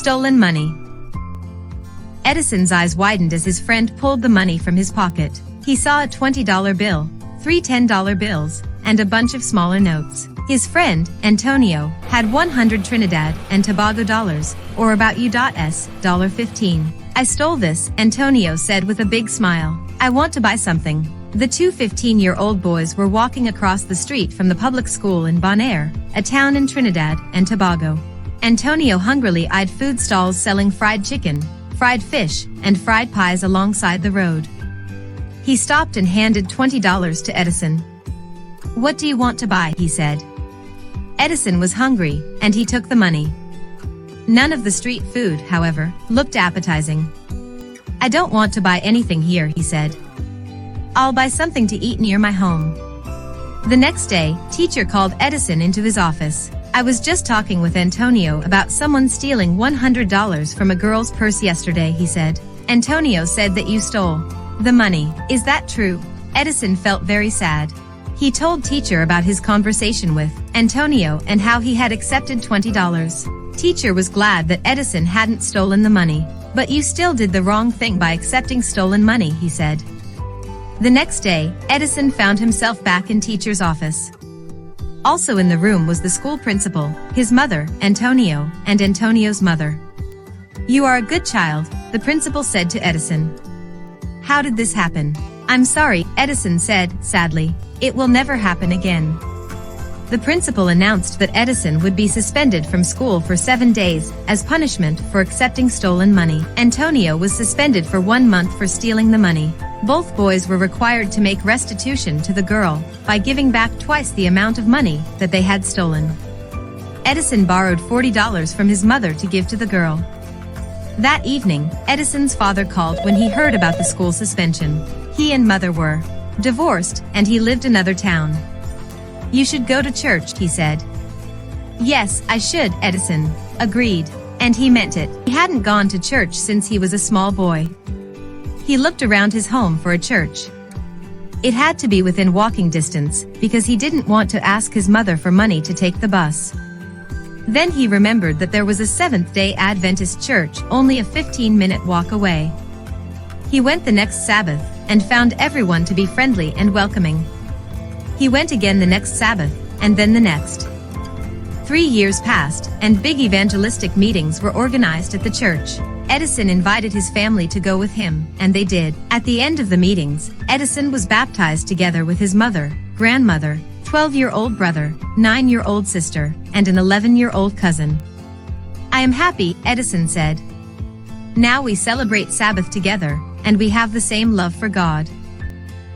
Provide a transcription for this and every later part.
Stolen money. Edison's eyes widened as his friend pulled the money from his pocket. He saw a $20 bill, 3 $10 bills, and a bunch of smaller notes. His friend, Antonio, had 100 Trinidad and Tobago dollars, or about $15. I stole this, Antonio said with a big smile. I want to buy something. The two 15-year-old boys were walking across the street from the public school in Bonaire, a town in Trinidad and Tobago. Antonio hungrily eyed food stalls selling fried chicken, fried fish, and fried pies alongside the road. He stopped and handed $20 to Edison. What do you want to buy? He said. Edison was hungry, and he took the money. None of the street food, however, looked appetizing. I don't want to buy anything here, he said. I'll buy something to eat near my home. The next day, teacher called Edison into his office. I was just talking with Antonio about someone stealing $100 from a girl's purse yesterday, he said. Antonio said that you stole the money. Is that true? Edison felt very sad. He told teacher about his conversation with Antonio and how he had accepted $20. Teacher was glad that Edison hadn't stolen the money. But you still did the wrong thing by accepting stolen money, he said. The next day, Edison found himself back in teacher's office. Also in the room was the school principal, his mother, Antonio, and Antonio's mother. You are a good child, the principal said to Edison. How did this happen? I'm sorry, Edison said, sadly. It will never happen again. The principal announced that Edison would be suspended from school for 7 days as punishment for accepting stolen money. Antonio was suspended for 1 month for stealing the money. Both boys were required to make restitution to the girl by giving back twice the amount of money that they had stolen. Edison borrowed $40 from his mother to give to the girl. That evening, Edison's father called when he heard about the school suspension. He and mother were divorced, and he lived another town. You should go to church, he said. Yes, I should, Edison agreed. And he meant it. He hadn't gone to church since he was a small boy. He looked around his home for a church. It had to be within walking distance, because he didn't want to ask his mother for money to take the bus. Then he remembered that there was a Seventh-day Adventist church only a 15-minute walk away. He went the next Sabbath, and found everyone to be friendly and welcoming. He went again the next Sabbath, and then the next. 3 years passed, and big evangelistic meetings were organized at the church. Edison invited his family to go with him, and they did. At the end of the meetings, Edison was baptized together with his mother, grandmother, 12-year-old brother, 9-year-old sister, and an 11-year-old cousin. I am happy, Edison said. Now we celebrate Sabbath together, and we have the same love for God.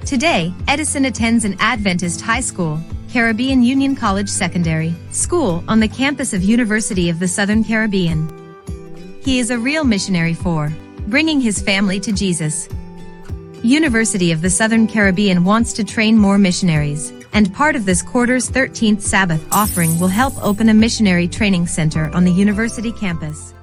Today, Edison attends an Adventist high school, Caribbean Union College Secondary School on the campus of University of the Southern Caribbean. He is a real missionary for bringing his family to Jesus. University of the Southern Caribbean wants to train more missionaries, and part of this quarter's 13th Sabbath offering will help open a missionary training center on the university campus.